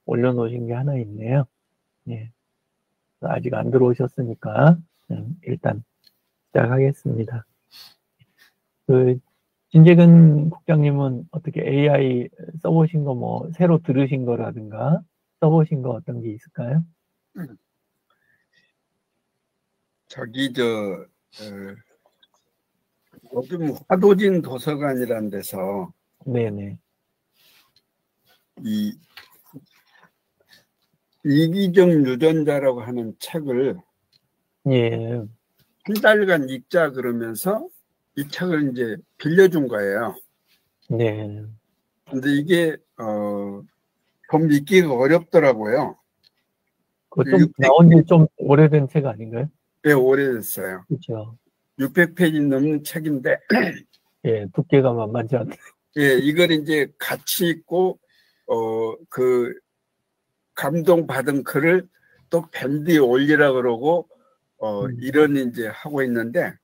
올려놓으신 게 하나 있네요. 예. 아직 안 들어오셨으니까 일단 시작하겠습니다. 진재근 국장님은 어떻게 AI 써보신 거 뭐 새로 들으신 거라든가 써보신 거 어떤 게 있을까요? 요즘 화도진 도서관이라는 데서 네네. 이 이기정 유전자라고 하는 책을 예. 한 달간 읽자 그러면서 이 책을 이제 빌려준 거예요. 네. 근데 이게 좀 읽기가 어렵더라고요. 그거 나온 지 좀 오래된 책 아닌가요? 네, 오래됐어요. 그렇죠. 600페이지 넘는 책인데, 예, 두께가 만만치 않네. 예, 이걸 이제 같이 읽고 감동받은 글을 또 밴드에 올리라 그러고 이런 이제 하고 있는데,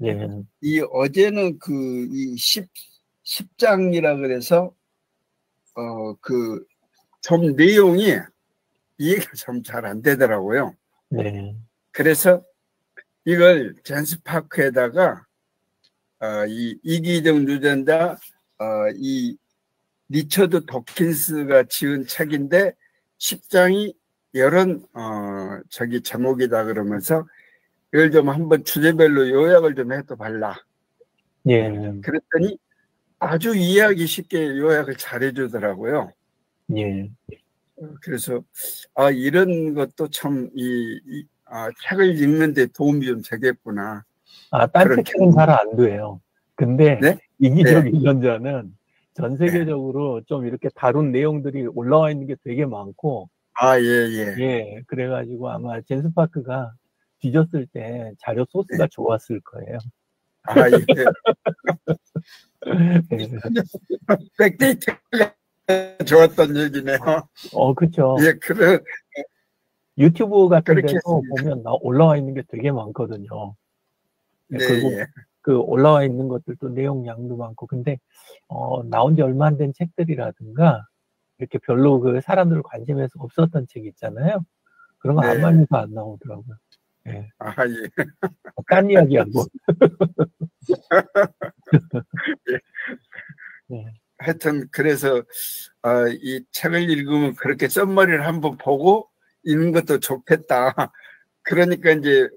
예. 이 어제는 이 10장이라 그래서 좀 내용이 이해가 좀 잘 안 되더라고요. 네. 그래서 이걸 젠스파크에다가 이 이기정 유전자 이 리처드 도킨스가 지은 책인데 10장이 이런 제목이다 그러면서 이걸 좀 한번 주제별로 요약을 좀 해도 발라. 예. 그랬더니 아주 이해하기 쉽게 요약을 잘 해주더라고요. 예. 그래서 이런 것도 참 책을 읽는데 도움이 좀 되겠구나. 딴 책들은 잘 안 돼요. 근데 네? 이기적 네. 유전자는 전 세계적으로 좀 이렇게 다룬 내용들이 올라와 있는 게 되게 많고, 예. 예, 그래가지고 아마 젠스파크가 뒤졌을 때 자료 소스가 좋았을 거예요. 예. 네. 백데이터가 좋았던 얘기네요. 그렇죠. 예, 유튜브 같은 데도 보면 올라와 있는 게 되게 많거든요. 네, 그리고 예. 그 올라와 있는 것들도 내용량도 많고, 근데 나온 지 얼마 안 된 책들이라든가 이렇게 별로 그 사람들 관심에서 없었던 책 있잖아요. 그런 거 안 말려서 안 나오더라고요. 예. 예. 딴 이야기하고. 예. 네. 하여튼 그래서 이 책을 읽으면 그렇게 썸머리를 한번 보고 읽는 것도 좋겠다. 그러니까 이제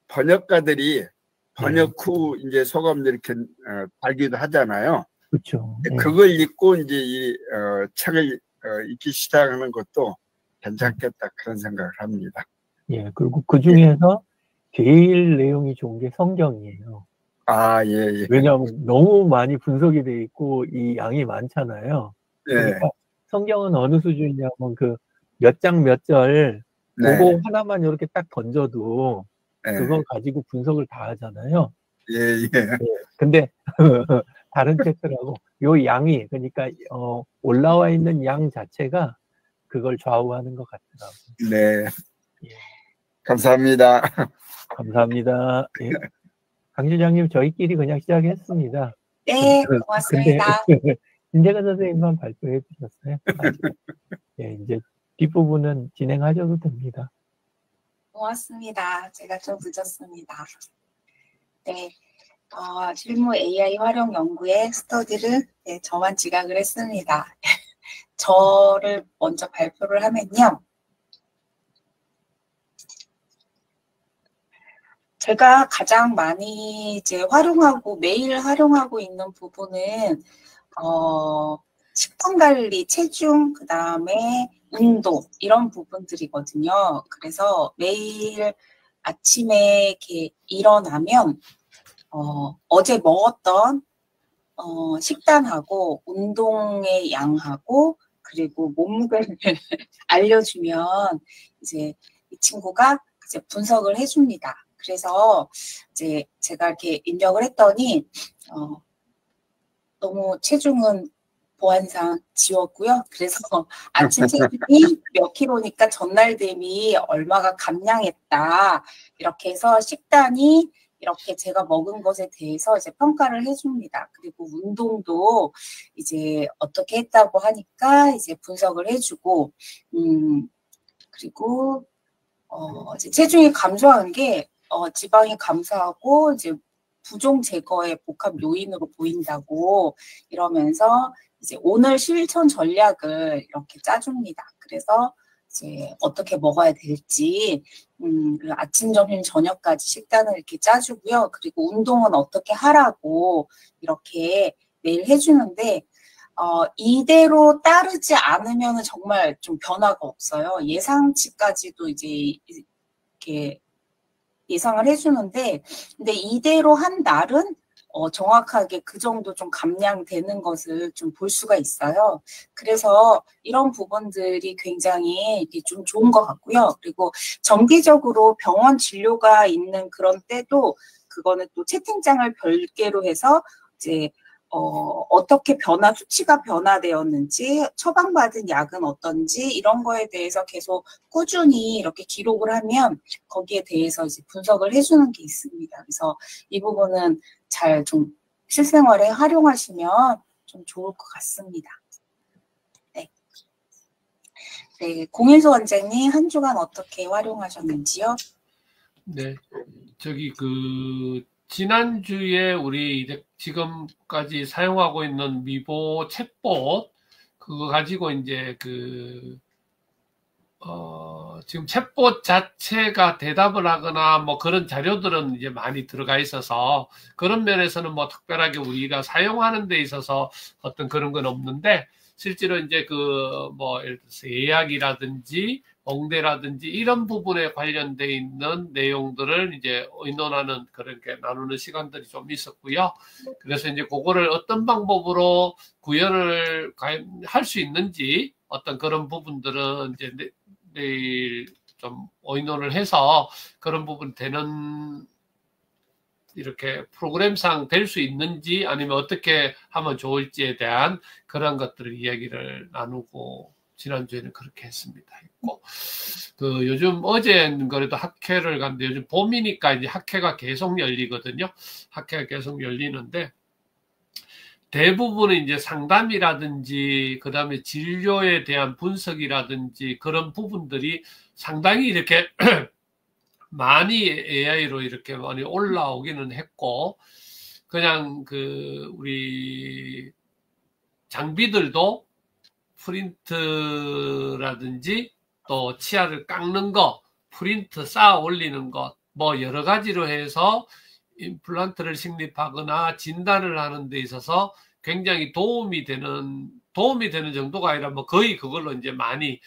번역가들이 번역 후 이제 소감 이렇게 달기도 하잖아요. 그렇죠. 그걸 읽고 이제 이 책을 읽기 시작하는 것도 괜찮겠다 그런 생각을 합니다. 예, 그리고 그 중에서 제일 내용이 좋은 게 성경이에요. 예. 왜냐하면 너무 많이 분석이 돼 있고 이 양이 많잖아요. 그러니까 성경은 어느 수준이냐면 그 몇 장 몇 절 그거 하나만 이렇게 딱 던져도 그거 가지고 분석을 다 하잖아요. 예. 근데 다른 책들하고 요 양이 그러니까 올라와 있는 양 자체가 그걸 좌우하는 것 같더라고요. 네. 예. 감사합니다. 감사합니다. 예. 강 실장님, 저희끼리 그냥 시작했습니다. 네, 고맙습니다. 근데 진재근 선생님만 발표해 주셨어요. 예, 이제 뒷부분은 진행하셔도 됩니다. 고맙습니다. 제가 좀 늦었습니다. 네, 실무 AI 활용 연구의 스터디를 저만 지각을 했습니다. 저를 먼저 발표를 하면요. 제가 가장 많이 이제 매일 활용하고 있는 부분은, 식단 관리, 체중, 그 다음에 운동, 이런 부분들이거든요. 그래서 매일 아침에 이렇게 일어나면, 어제 먹었던, 식단하고, 운동의 양하고, 그리고 몸무게를 알려주면, 이제 이 친구가 이제 분석을 해줍니다. 그래서 이제 제가 이렇게 입력을 했더니 너무 체중은 보안상 지웠고요. 그래서 아침 체중이 몇 킬로니까 전날 대비 얼마가 감량했다. 이렇게 해서 식단이 이렇게 제가 먹은 것에 대해서 이제 평가를 해줍니다. 그리고 운동도 이제 어떻게 했다고 하니까 이제 분석을 해주고, 그리고 이제 체중이 감소하는 게 지방이 감소하고 이제 부종 제거의 복합 요인으로 보인다고 이러면서 이제 오늘 실천 전략을 이렇게 짜줍니다. 그래서 이제 어떻게 먹어야 될지, 아침, 점심, 저녁까지 식단을 이렇게 짜주고요. 그리고 운동은 어떻게 하라고 이렇게 매일 해주는데, 이대로 따르지 않으면 정말 좀 변화가 없어요. 예상치까지도 이제 이렇게 예상을 해주는데, 근데 이대로 한 날은 정확하게 그 정도 좀 감량되는 것을 좀 볼 수가 있어요. 그래서 이런 부분들이 굉장히 좀 좋은 것 같고요. 그리고 정기적으로 병원 진료가 있는 그런 때도 그거는 또 채팅장을 별개로 해서 이제 어떻게 수치가 변화되었는지, 처방받은 약은 어떤지, 이런 거에 대해서 계속 꾸준히 이렇게 기록을 하면 거기에 대해서 이제 분석을 해주는 게 있습니다. 그래서 이 부분은 잘 좀 실생활에 활용하시면 좀 좋을 것 같습니다. 네. 네, 공일수 원장님 한 주간 어떻게 활용하셨는지요? 네, 지난주에 우리 이제 지금까지 사용하고 있는 미보 챗봇, 그거 가지고 이제 지금 챗봇 자체가 대답을 하거나 뭐 그런 자료들은 이제 많이 들어가 있어서 그런 면에서는 뭐 특별하게 우리가 사용하는 데 있어서 어떤 그런 건 없는데, 실제로 이제 예를 들어서 예약이라든지 ong대라든지 이런 부분에 관련돼 있는 내용들을 이제 의논하는 그렇게 나누는 시간들이 좀 있었고요. 그래서 이제 그거를 어떤 방법으로 구현을 할 수 있는지 어떤 그런 부분들은 이제 내일 좀 의논을 해서 그런 부분 되는 이렇게 프로그램상 될 수 있는지 아니면 어떻게 하면 좋을지에 대한 그런 것들을 이야기를 나누고 지난주에는 그렇게 했습니다. 요즘 어제는 그래도 학회를 갔는데 요즘 봄이니까 이제 학회가 계속 열리거든요. 학회가 계속 열리는데 대부분은 이제 상담이라든지 그다음에 진료에 대한 분석이라든지 그런 부분들이 상당히 이렇게 많이 AI로 이렇게 많이 올라오기는 했고, 그냥 우리 장비들도 프린트라든지 또 치아를 깎는 거, 프린트 쌓아 올리는 것, 뭐 여러 가지로 해서 임플란트를 식립하거나 진단을 하는 데 있어서 굉장히 도움이 되는 정도가 아니라 뭐 거의 그걸로 이제 많이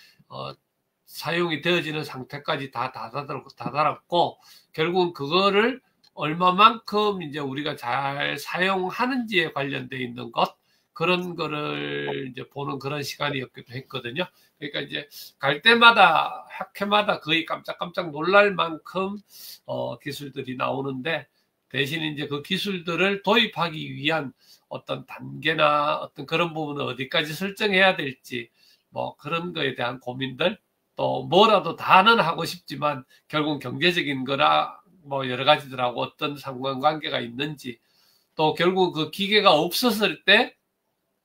사용이 되어지는 상태까지 다 다다랐고, 결국은 그거를 얼마만큼 이제 우리가 잘 사용하는지에 관련돼 있는 것, 그런 거를 이제 보는 그런 시간이었기도 했거든요. 그러니까 이제 갈 때마다 학회마다 거의 깜짝깜짝 놀랄 만큼 기술들이 나오는데, 대신 이제 그 기술들을 도입하기 위한 어떤 단계나 어떤 그런 부분을 어디까지 설정해야 될지, 뭐 그런 거에 대한 고민들, 또 뭐라도 다는 하고 싶지만 결국 경제적인 거라 뭐 여러 가지들하고 어떤 상관관계가 있는지, 또 결국 그 기계가 없었을 때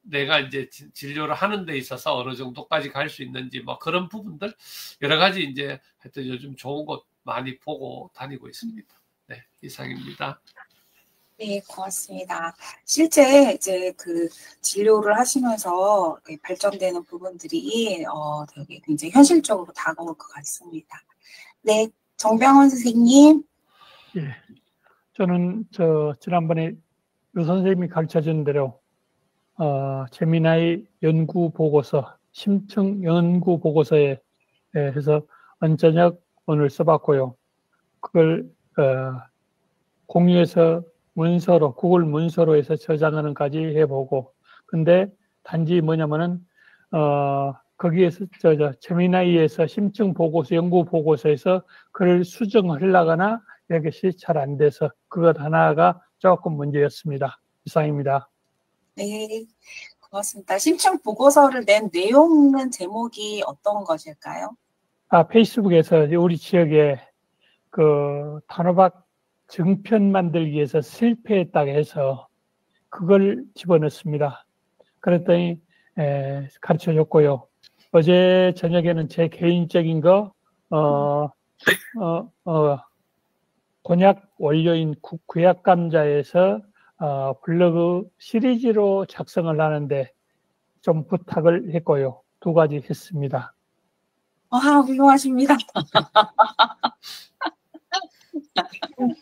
내가 이제 진료를 하는 데 있어서 어느 정도까지 갈 수 있는지, 뭐 그런 부분들 여러 가지 이제 하여튼 요즘 좋은 곳 많이 보고 다니고 있습니다. 네, 이상입니다. 네, 고맙습니다. 실제 이제 진료를 하시면서 발전되는 부분들이 되게 굉장히 현실적으로 다가올 것 같습니다. 네, 정병원 선생님. 예, 저는 지난번에 유 선생님이 가르쳐준 대로 제미나이 연구 보고서, 심층 연구 보고서에 해서 언저녁 오늘 써봤고요. 그걸 공유해서 문서로, 구글 문서로 해서 저장하는까지 해보고, 근데 단지 뭐냐면은 거기에서 제미나이에서 심층 보고서, 연구 보고서에서 그걸 수정하려거나 이것이 잘 안 돼서 그것 하나가 조금 문제였습니다. 이상입니다. 네, 고맙습니다. 심층 보고서를 낸 내용은 제목이 어떤 것일까요? 페이스북에서 우리 지역에 단호박 증편 만들기에서 실패했다고 해서 그걸 집어넣습니다. 그랬더니 가르쳐줬고요. 어제 저녁에는 제 개인적인 거 곤약 원료인 구약감자에서 블로그 시리즈로 작성을 하는데 좀 부탁을 했고요. 2가지 했습니다. 훌륭하십니다.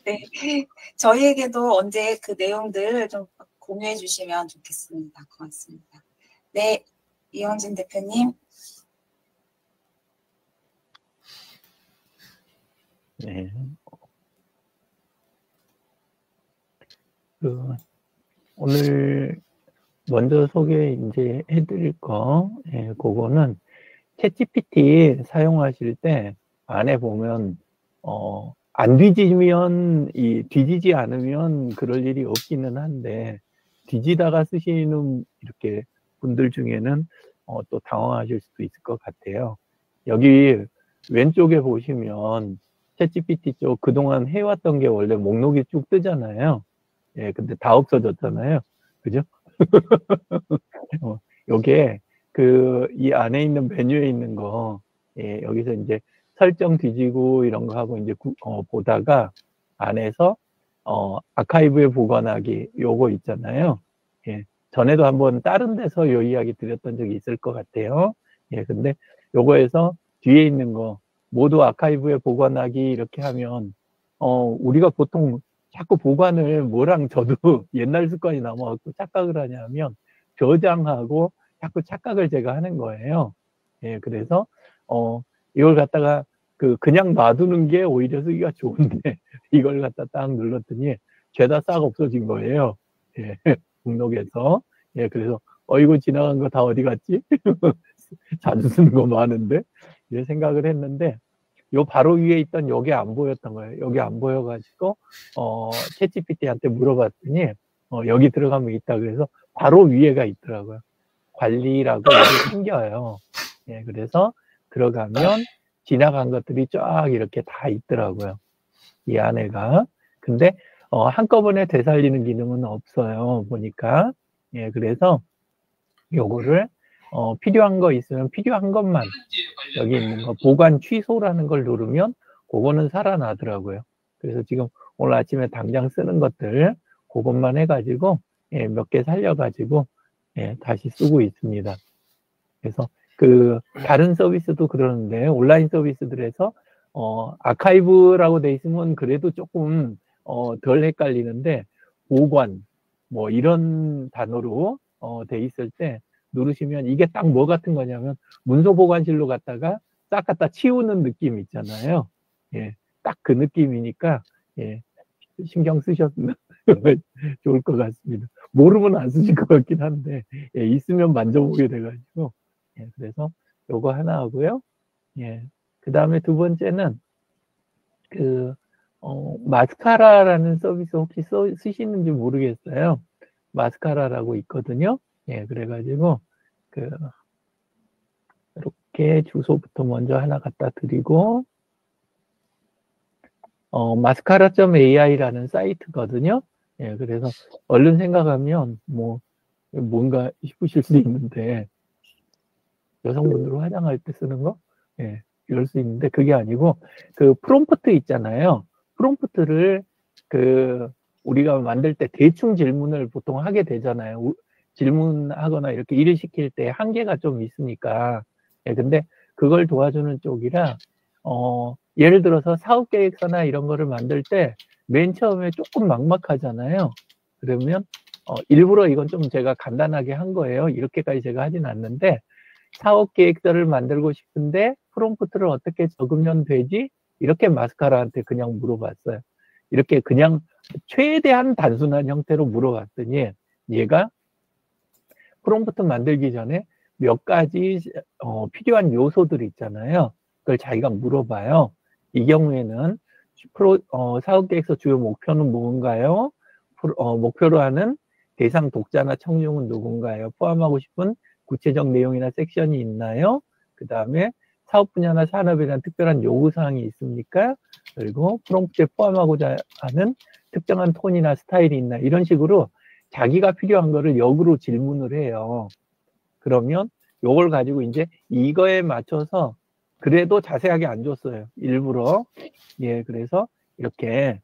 네, 저희에게도 언제 그 내용들 좀 공유해 주시면 좋겠습니다. 고맙습니다. 네, 이영진 대표님. 네. 오늘 먼저 소개 이제 해드릴 거, 그거는 챗GPT 사용하실 때 안에 보면 안 뒤지면 뒤지지 않으면 그럴 일이 없기는 한데 뒤지다가 쓰시는 이렇게 분들 중에는 또 당황하실 수도 있을 것 같아요. 여기 왼쪽에 보시면 챗GPT 쪽 그동안 해왔던 게 원래 목록이 쭉 뜨잖아요. 예, 근데 다 없어졌잖아요. 그죠? 요게 이 안에 있는 메뉴에 있는 거, 예, 여기서 이제 설정 뒤지고 이런 거 하고 이제 보다가 안에서 아카이브에 보관하기 요거 있잖아요. 예, 전에도 한번 다른 데서 요 이야기 드렸던 적이 있을 것 같아요. 예, 근데 요거에서 뒤에 있는 거 모두 아카이브에 보관하기 이렇게 하면 우리가 보통 자꾸 보관을 뭐랑 저도 옛날 습관이 남아갖고 착각을 하냐면 저장하고 자꾸 착각을 제가 하는 거예요. 예, 그래서 이걸 갖다가 그냥 놔두는 게 오히려 쓰기가 좋은데 이걸 갖다 딱 눌렀더니 죄다 싹 없어진 거예요. 예, 목록에서. 예, 그래서 이거 지나간 거 다 어디 갔지? 자주 쓰는 거 많은데 이런 생각을 했는데 요 바로 위에 있던 여기 안 보였던 거예요. 여기 안 보여가지고 챗GPT한테 물어봤더니 여기 들어가면 있다 그래서 바로 위에가 있더라고요. 관리라고 이렇게 생겨요. 예, 그래서 들어가면 지나간 것들이 쫙 이렇게 다 있더라고요. 이 안에가. 근데 한꺼번에 되살리는 기능은 없어요. 보니까. 예, 그래서 요거를 필요한 거 있으면 필요한 것만 여기 있는 거 보관 취소라는 걸 누르면 그거는 살아나더라고요. 그래서 지금 오늘 아침에 당장 쓰는 것들 그것만 해가지고 예, 몇 개 살려가지고 예, 다시 쓰고 있습니다. 그래서 다른 서비스도 그러는데 온라인 서비스들에서 아카이브라고 돼 있으면 그래도 조금 덜 헷갈리는데 보관 뭐 이런 단어로 돼 있을 때 누르시면 이게 딱 뭐 같은 거냐면 문서 보관실로 갔다가 싹 갖다 치우는 느낌 있잖아요. 예, 딱 그 느낌이니까 예, 신경 쓰셨으면 좋을 것 같습니다. 모르면 안 쓰실 것 같긴 한데 예, 있으면 만져보게 돼가지고 예, 그래서 요거 하나 하고요. 예, 그 다음에 2번째는 마스카라라는 서비스 혹시 쓰시는지 모르겠어요. 마스카라라고 있거든요. 예, 그래가지고 이렇게 주소부터 먼저 하나 갖다 드리고 마스카라.ai라는 사이트거든요. 예, 그래서 얼른 생각하면 뭔가 싶으실 수 있는데 여성분들 화장할 때 쓰는 거? 예, 이럴 수 있는데 그게 아니고 프롬프트 있잖아요. 프롬프트를 우리가 만들 때 대충 질문을 보통 하게 되잖아요. 질문하거나 이렇게 일을 시킬 때 한계가 좀 있으니까. 예, 근데 그걸 도와주는 쪽이라 예를 들어서 사업계획서나 이런 거를 만들 때 맨 처음에 조금 막막하잖아요. 그러면 일부러 이건 좀 제가 간단하게 한 거예요. 이렇게까지 제가 하진 않는데 사업계획서를 만들고 싶은데 프롬프트를 어떻게 적으면 되지? 이렇게 마스카라한테 그냥 물어봤어요. 이렇게 그냥 최대한 단순한 형태로 물어봤더니 얘가 프롬프트 만들기 전에 몇 가지 필요한 요소들 있잖아요. 그걸 자기가 물어봐요. 이 경우에는 사업계획서 주요 목표는 뭔가요? 목표로 하는 대상 독자나 청중은 누군가요? 포함하고 싶은 구체적 내용이나 섹션이 있나요? 그 다음에 사업 분야나 산업에 대한 특별한 요구사항이 있습니까? 그리고 프롬프트에 포함하고자 하는 특정한 톤이나 스타일이 있나 이런 식으로 자기가 필요한 거를 역으로 질문을 해요. 그러면 요걸 가지고 이제 이거에 맞춰서 그래도 자세하게 안 줬어요. 일부러. 예, 그래서 이렇게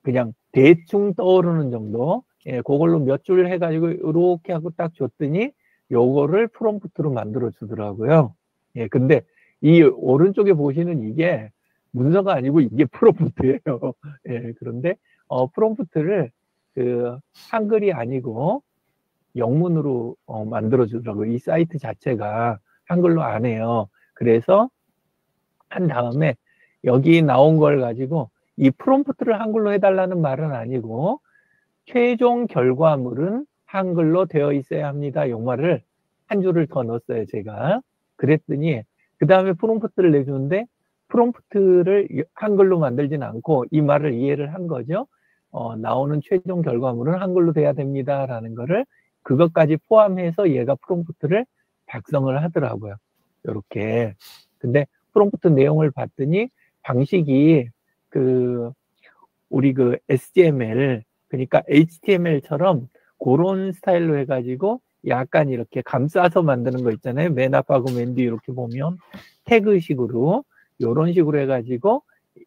그냥 대충 떠오르는 정도. 예, 그걸로 몇 줄 해가지고 이렇게 하고 딱 줬더니 요거를 프롬프트로 만들어 주더라고요. 예, 근데 이 오른쪽에 보시는 이게 문서가 아니고 이게 프롬프트예요. 예, 그런데 프롬프트를 그 한글이 아니고 영문으로 만들어 주더라고요. 이 사이트 자체가 한글로 안 해요. 그래서 한 다음에 여기 나온 걸 가지고 이 프롬프트를 한글로 해달라는 말은 아니고 최종 결과물은 한글로 되어 있어야 합니다. 이 말을 한 줄을 더 넣었어요, 제가. 그랬더니 그 다음에 프롬프트를 내주는데 프롬프트를 한글로 만들진 않고 이 말을 이해를 한 거죠. 나오는 최종 결과물은 한글로 돼야 됩니다. 라는 거를 그것까지 포함해서 얘가 프롬프트를 작성을 하더라고요. 이렇게. 근데 프롬프트 내용을 봤더니 방식이 우리 SGML, 그러니까 HTML처럼 그런 스타일로 해가지고 약간 이렇게 감싸서 만드는 거 있잖아요. 맨 앞하고 맨 뒤 이렇게 보면 태그식으로 이런 식으로 해가지고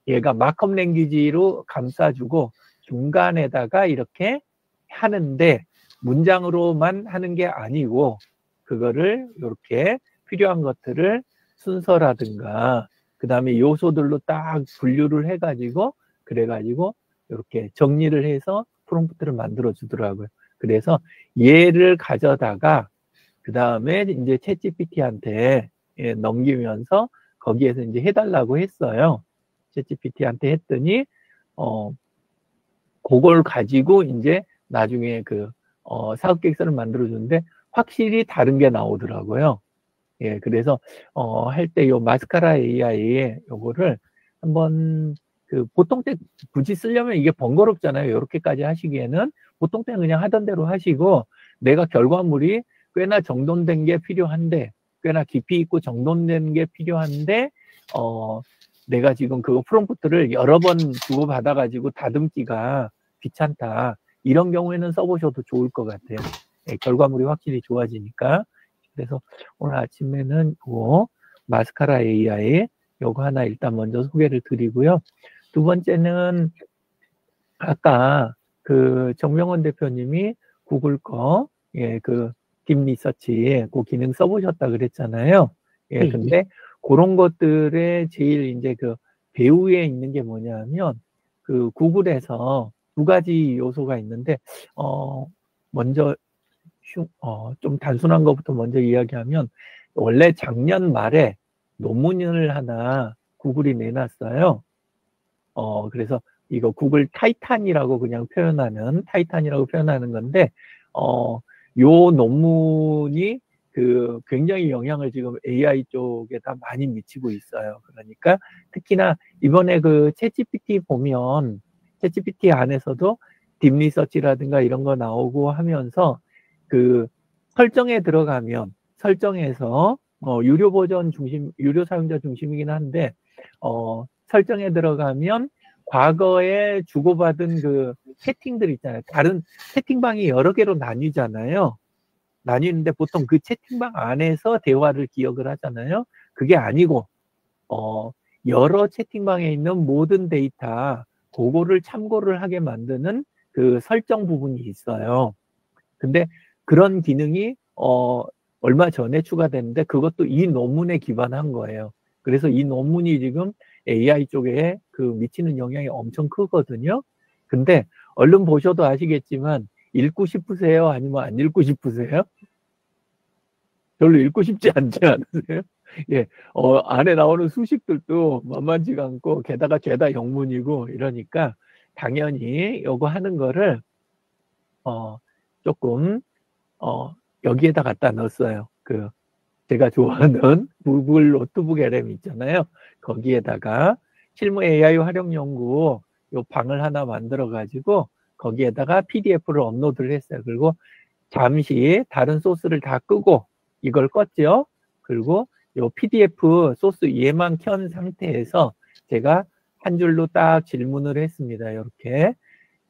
얘가 마크업 랭귀지로 감싸주고 중간에다가 이렇게 하는데 문장으로만 하는 게 아니고 그거를 이렇게 필요한 것들을 순서라든가 그 다음에 요소들로 딱 분류를 해가지고 그래가지고 이렇게 정리를 해서 프롬프트를 만들어 주더라고요. 그래서 얘를 가져다가 그 다음에 이제 챗GPT한테 넘기면서 거기에서 이제 해달라고 했어요. 챗GPT한테 했더니 그걸 가지고 이제 나중에 사업 계획서를 만들어 주는데 확실히 다른 게 나오더라고요. 예, 그래서 할 때 요 마스카라 AI 요거를 한번 보통 때 굳이 쓰려면 이게 번거롭잖아요. 이렇게까지 하시기에는 보통 때는 그냥 하던 대로 하시고 내가 결과물이 꽤나 정돈된 게 필요한데 꽤나 깊이 있고 정돈된 게 필요한데 내가 지금 그거 프롬프트를 여러 번 주고받아 가지고 다듬기가 귀찮다. 이런 경우에는 써보셔도 좋을 것 같아요. 예, 결과물이 확실히 좋아지니까. 그래서 오늘 아침에는 마스카라 AI 요거 하나 일단 먼저 소개를 드리고요. 두 번째는 아까 정명원 대표님이 구글 거, 예, 딥리서치 그 기능 써보셨다 그랬잖아요. 예, 근데 그런 것들에 제일 이제 배후에 있는 게 뭐냐면 구글에서 두 가지 요소가 있는데 먼저 좀 단순한 것부터 먼저 이야기하면 원래 작년 말에 논문을 하나 구글이 내놨어요. 그래서 이거 구글 타이탄이라고 그냥 타이탄이라고 표현하는 건데, 요 논문이 굉장히 영향을 지금 AI 쪽에다 많이 미치고 있어요. 그러니까 특히나 이번에 챗GPT 보면 챗GPT 안에서도 딥리서치라든가 이런 거 나오고 하면서 설정에 들어가면 설정에서 유료 버전 유료 사용자 중심이긴 한데 설정에 들어가면 과거에 주고받은 채팅들 있잖아요. 다른 채팅방이 여러 개로 나뉘잖아요. 나뉘는데 보통 채팅방 안에서 대화를 기억을 하잖아요. 그게 아니고 여러 채팅방에 있는 모든 데이터 그거를 참고를 하게 만드는 설정 부분이 있어요. 근데 그런 기능이 얼마 전에 추가됐는데 그것도 이 논문에 기반한 거예요. 그래서 이 논문이 지금 AI 쪽에 미치는 영향이 엄청 크거든요. 근데 얼른 보셔도 아시겠지만 읽고 싶으세요? 아니면 안 읽고 싶으세요? 별로 읽고 싶지 않지 않으세요? 예, 안에 나오는 수식들도 만만치가 않고 게다가 죄다 영문이고 이러니까 당연히 이거 하는 거를 조금 여기에다 갖다 넣었어요. 제가 좋아하는 구글 노트북 LM 있잖아요. 거기에다가 실무 AI 활용 연구 요 방을 하나 만들어 가지고 거기에다가 PDF를 업로드를 했어요. 그리고 잠시 다른 소스를 다 끄고 이걸 껐죠. 그리고 요 PDF 소스 얘만 켠 상태에서 제가 한 줄로 딱 질문을 했습니다. 이렇게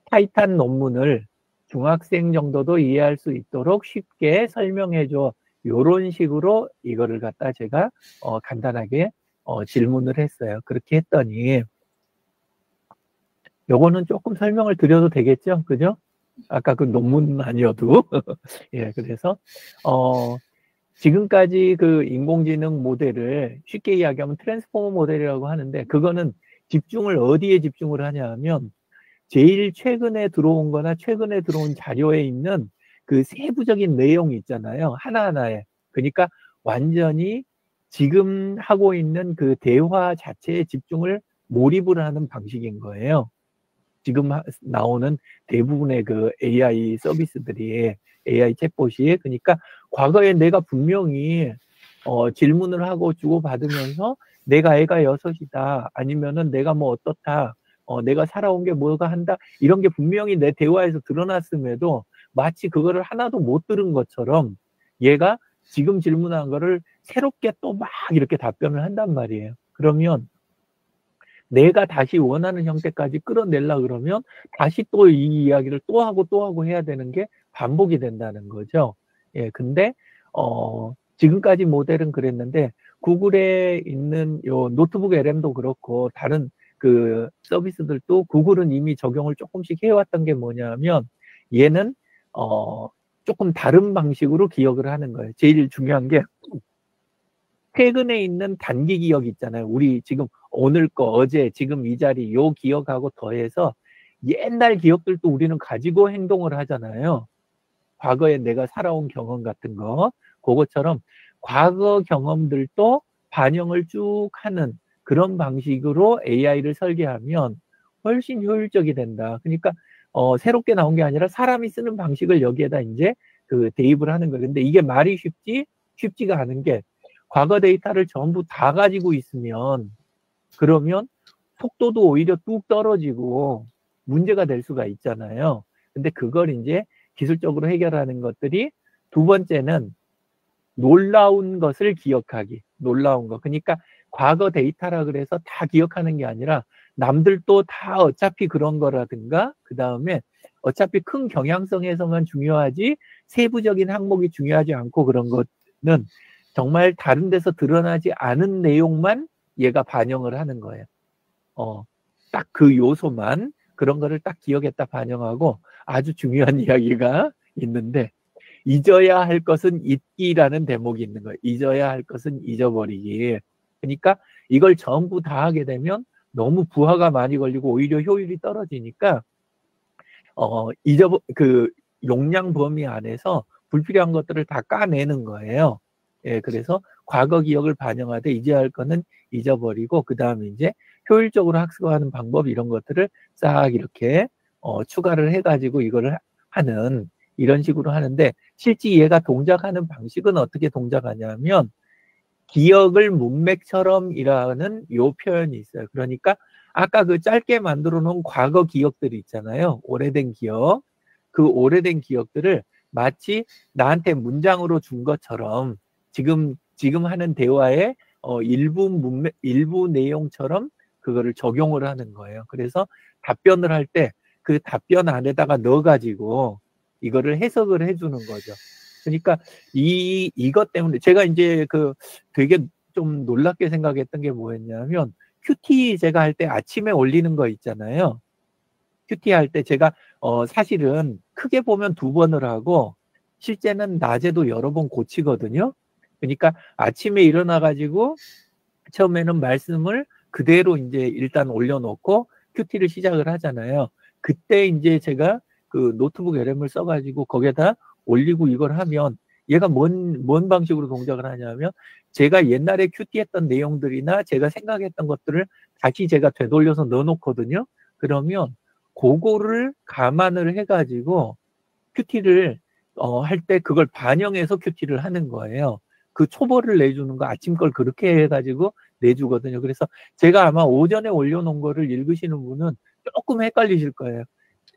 타이탄 논문을 중학생 정도도 이해할 수 있도록 쉽게 설명해줘. 요런 식으로 이거를 갖다 제가 간단하게 질문을 했어요. 그렇게 했더니 요거는 조금 설명을 드려도 되겠죠? 그죠? 아까 그 논문은 아니어도. 예, 그래서 지금까지 그 인공지능 모델을 쉽게 이야기하면 트랜스포머 모델이라고 하는데, 그거는 집중을 어디에 집중을 하냐 하면 제일 최근에 들어온 거나 최근에 들어온 자료에 있는 그 세부적인 내용이 있잖아요. 하나하나에. 그러니까 완전히 지금 하고 있는 그 대화 자체에 집중을 몰입을 하는 방식인 거예요. 지금 나오는 대부분의 그 AI 서비스들이, AI 챗봇이. 그러니까 과거에 내가 분명히 질문을 하고 주고받으면서 내가 애가 6이다, 아니면은 내가 뭐 어떻다, 내가 살아온 게 뭐가 한다, 이런 게 분명히 내 대화에서 드러났음에도 마치 그거를 하나도 못 들은 것처럼 얘가 지금 질문한 거를 새롭게 또 막 이렇게 답변을 한단 말이에요. 그러면 내가 다시 원하는 형태까지 끌어내려 그러면 다시 또 이 이야기를 또 하고 해야 되는 게 반복이 된다는 거죠. 예, 근데 지금까지 모델은 그랬는데 구글에 있는 요 노트북 LM도 그렇고 다른 그 서비스들도 구글은 이미 적용을 조금씩 해왔던 게 뭐냐면, 얘는 조금 다른 방식으로 기억을 하는 거예요. 제일 중요한 게 최근에 있는 단기 기억 있잖아요. 우리 지금 오늘 거, 어제, 지금 이 자리, 요 기억하고 더해서 옛날 기억들도 우리는 가지고 행동을 하잖아요. 과거에 내가 살아온 경험 같은 거, 그것처럼 과거 경험들도 반영을 쭉 하는 그런 방식으로 AI를 설계하면 훨씬 효율적이 된다. 그러니까 새롭게 나온 게 아니라 사람이 쓰는 방식을 여기에다 이제 그 대입을 하는 거예요. 근데 이게 말이 쉽지가 않은 게, 과거 데이터를 전부 다 가지고 있으면 그러면 속도도 오히려 뚝 떨어지고 문제가 될 수가 있잖아요. 근데 그걸 이제 기술적으로 해결하는 것들이, 두 번째는 놀라운 것을 기억하기. 놀라운 거. 그러니까 과거 데이터라 그래서 다 기억하는 게 아니라 남들도 다 어차피 그런 거라든가, 그 다음에 어차피 큰 경향성에서만 중요하지 세부적인 항목이 중요하지 않고, 그런 것은 정말 다른 데서 드러나지 않은 내용만 얘가 반영을 하는 거예요. 딱 그 요소만, 그런 거를 딱 기억했다 반영하고, 아주 중요한 이야기가 있는데, 잊어야 할 것은 잊기라는 대목이 있는 거예요. 잊어야 할 것은 잊어버리기. 그러니까 이걸 전부 다 하게 되면 너무 부하가 많이 걸리고 오히려 효율이 떨어지니까 그 용량 범위 안에서 불필요한 것들을 다 까내는 거예요. 예, 그래서 과거 기억을 반영하되 잊어야 할 거는 잊어버리고, 그 다음에 이제 효율적으로 학습하는 방법, 이런 것들을 싹 이렇게 추가를 해가지고 이거를 하는, 이런 식으로 하는데, 실제 얘가 동작하는 방식은 어떻게 동작하냐면 기억을 문맥처럼이라는 요 표현이 있어요. 그러니까 아까 그 짧게 만들어 놓은 과거 기억들이 있잖아요. 오래된 기억. 그 오래된 기억들을 마치 나한테 문장으로 준 것처럼 지금 하는 대화의 일부 내용처럼 그거를 적용을 하는 거예요. 그래서 답변을 할 때 그 답변 안에다가 넣어가지고 이거를 해석을 해주는 거죠. 그러니까 이것 때문에 제가 이제 그 되게 좀 놀랍게 생각했던 게 뭐였냐면, 큐티 제가 할 때 아침에 올리는 거 있잖아요. 큐티 할 때 제가 사실은 크게 보면 2번을 하고 실제는 낮에도 여러 번 고치거든요. 그러니까 아침에 일어나가지고 처음에는 말씀을 그대로 이제 일단 올려놓고 큐티를 시작을 하잖아요. 그때 이제 제가 그 노트북 LM을 써가지고 거기에다 올리고 이걸 하면 얘가 뭔 방식으로 동작을 하냐면, 제가 옛날에 큐티 했던 내용들이나 제가 생각했던 것들을 다시 제가 되돌려서 넣어놓거든요. 그러면 그거를 감안을 해가지고 큐티를 할 때 그걸 반영해서 큐티를 하는 거예요. 그 초벌을 내주는 거 아침 걸 그렇게 해가지고 내주거든요. 그래서 제가 아마 오전에 올려놓은 거를 읽으시는 분은 조금 헷갈리실 거예요.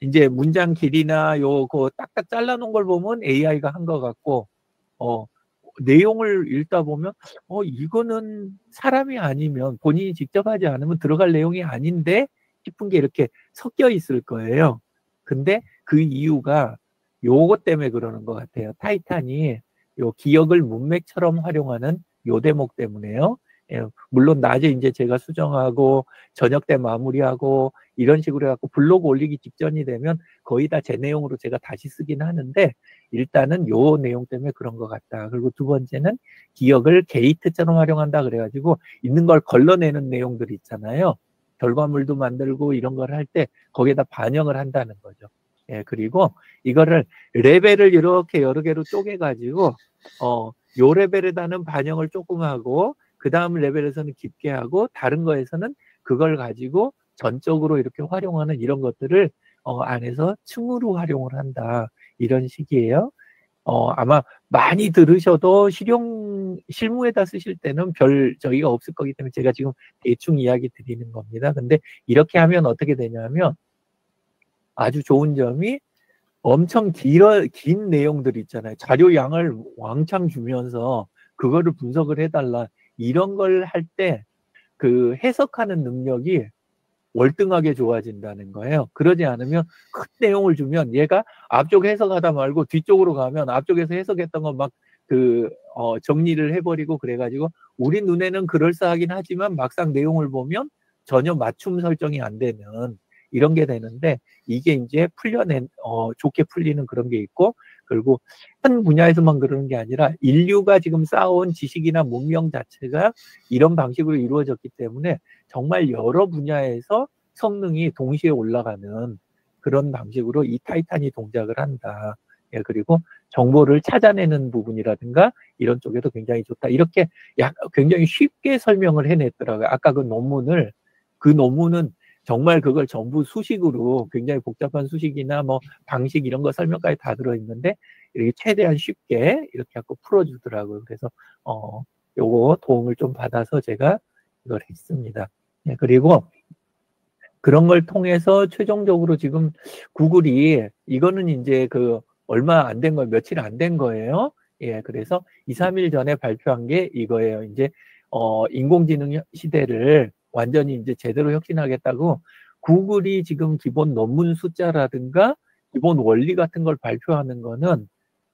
이제 문장 길이나 그 딱딱 잘라놓은 걸 보면 AI가 한 것 같고, 내용을 읽다 보면 이거는 사람이 아니면 본인이 직접 하지 않으면 들어갈 내용이 아닌데 싶은 게 이렇게 섞여 있을 거예요. 근데 그 이유가 요것 때문에 그러는 것 같아요. 타이탄이 요 기억을 문맥처럼 활용하는 요 대목 때문에요. 예, 물론 낮에 이제 제가 수정하고 저녁 때 마무리하고 이런 식으로 해갖고 블로그 올리기 직전이 되면 거의 다 제 내용으로 제가 다시 쓰긴 하는데 일단은 요 내용 때문에 그런 것 같다. 그리고 두 번째는 기억을 게이트처럼 활용한다 그래가지고 있는 걸 걸러내는 내용들 있잖아요. 결과물도 만들고 이런 걸 할 때 거기에다 반영을 한다는 거죠. 예, 그리고 이거를 레벨을 이렇게 여러 개로 쪼개가지고 요 레벨에다는 반영을 조금 하고 그 다음 레벨에서는 깊게 하고 다른 거에서는 그걸 가지고 전적으로 이렇게 활용하는 이런 것들을 안에서 층으로 활용을 한다. 이런 식이에요. 아마 많이 들으셔도 실무에다 쓰실 때는 별 저기가 없을 거기 때문에 제가 지금 대충 이야기 드리는 겁니다. 근데 이렇게 하면 어떻게 되냐면 아주 좋은 점이 엄청 긴 내용들 있잖아요. 자료 양을 왕창 주면서 그거를 분석을 해달라. 이런 걸 할 때 그 해석하는 능력이 월등하게 좋아진다는 거예요. 그러지 않으면 큰 내용을 주면 얘가 앞쪽 해석하다 말고 뒤쪽으로 가면 앞쪽에서 해석했던 거 막 정리를 해버리고 그래가지고 우리 눈에는 그럴싸하긴 하지만 막상 내용을 보면 전혀 맞춤 설정이 안 되는 이런 게 되는데 이게 이제 좋게 풀리는 그런 게 있고 그리고 한 분야에서만 그러는 게 아니라 인류가 지금 쌓아온 지식이나 문명 자체가 이런 방식으로 이루어졌기 때문에 정말 여러 분야에서 성능이 동시에 올라가는 그런 방식으로 이 타이탄이 동작을 한다. 예, 그리고 정보를 찾아내는 부분이라든가 이런 쪽에도 굉장히 좋다. 이렇게 굉장히 쉽게 설명을 해냈더라고요. 아까 그 논문은 정말 그걸 전부 수식으로 굉장히 복잡한 수식이나 뭐 방식 이런 거 설명까지 다 들어있는데 이렇게 최대한 쉽게 이렇게 하고 풀어주더라고요. 그래서 요거 도움을 좀 받아서 제가 이걸 했습니다. 예, 그리고 그런 걸 통해서 최종적으로 지금 구글이 이거는 이제 얼마 안 된 거예요. 며칠 안 된 거예요. 예, 그래서 2, 3일 전에 발표한 게 이거예요. 이제 인공지능 시대를 완전히 이제 제대로 혁신하겠다고 구글이 지금 기본 논문 숫자라든가 기본 원리 같은 걸 발표하는 거는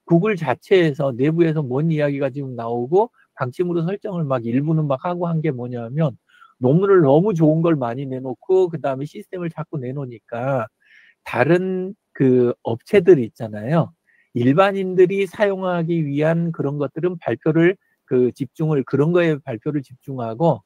구글 자체에서 내부에서 뭔 이야기가 지금 나오고 방침으로 설정을 막 일부는 막 하고 한 게 뭐냐면 논문을 너무 좋은 걸 많이 내놓고 그 다음에 시스템을 자꾸 내놓으니까 다른 그 업체들 있잖아요. 일반인들이 사용하기 위한 그런 것들은 그런 거에 발표를 집중하고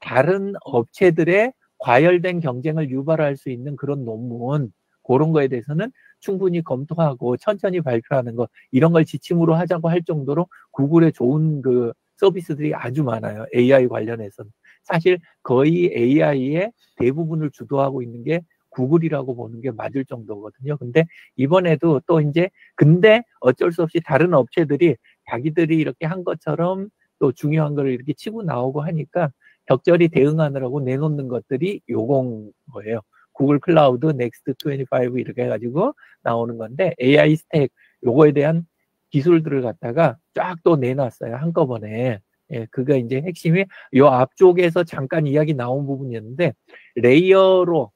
다른 업체들의 과열된 경쟁을 유발할 수 있는 그런 논문 그런 거에 대해서는 충분히 검토하고 천천히 발표하는 거 이런 걸 지침으로 하자고 할 정도로 구글의 좋은 그 서비스들이 아주 많아요. AI 관련해서는. 사실 거의 AI의 대부분을 주도하고 있는 게 구글이라고 보는 게 맞을 정도거든요. 근데 이번에도 또 이제 근데 어쩔 수 없이 다른 업체들이 자기들이 이렇게 한 것처럼 또 중요한 걸 이렇게 치고 나오고 하니까 적절히 대응하느라고 내놓는 것들이 요건 거예요. 구글 클라우드 넥스트 25 이렇게 해가지고 나오는 건데 AI 스택 요거에 대한 기술들을 갖다가 쫙 또 내놨어요. 한꺼번에. 예, 그게 이제 핵심이 요 앞쪽에서 잠깐 이야기 나온 부분이었는데 레이어로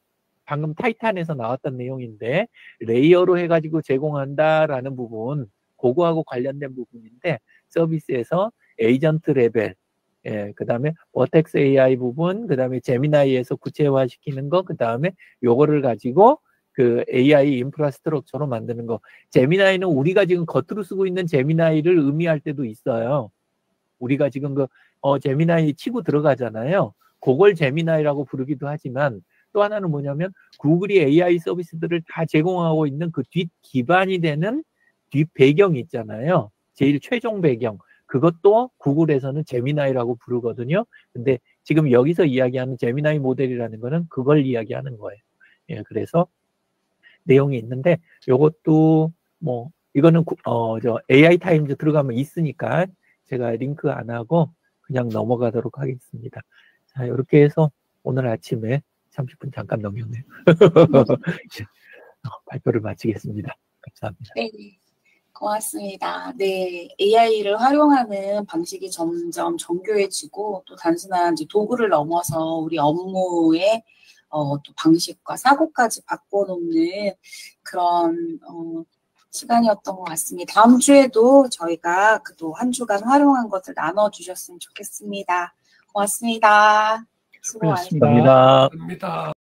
방금 타이탄에서 나왔던 내용인데 레이어로 해가지고 제공한다라는 부분 그거하고 관련된 부분인데 서비스에서 에이전트 레벨 그 다음에 버텍스 AI 부분 그 다음에 제미나이에서 구체화시키는 거 그 다음에 요거를 가지고 그 AI 인프라스트럭처로 만드는 거 제미나이는 우리가 지금 겉으로 쓰고 있는 제미나이를 의미할 때도 있어요. 우리가 지금 제미나이 치고 들어가잖아요. 그걸 제미나이라고 부르기도 하지만 또 하나는 뭐냐면 구글이 AI 서비스들을 다 제공하고 있는 그 뒷 기반이 되는 뒷 배경이 있잖아요. 제일 최종 배경. 그것도 구글에서는 제미나이라고 부르거든요. 근데 지금 여기서 이야기하는 제미나이 모델이라는 거는 그걸 이야기하는 거예요. 예, 그래서 내용이 있는데 요것도 뭐 이거는 저 AI 타임즈 들어가면 있으니까 제가 링크 안 하고 그냥 넘어가도록 하겠습니다. 자, 이렇게 해서 오늘 아침에 30분 잠깐 넘겼네요. 발표를 마치겠습니다. 감사합니다. 네, 고맙습니다. 네, AI를 활용하는 방식이 점점 정교해지고 또 단순한 이제 도구를 넘어서 우리 업무의 또 방식과 사고까지 바꿔놓는 그런 시간이었던 것 같습니다. 다음 주에도 저희가 또 한 주간 활용한 것을 나눠주셨으면 좋겠습니다. 고맙습니다. 수고 많으셨습니다. 감사합니다. 감사합니다.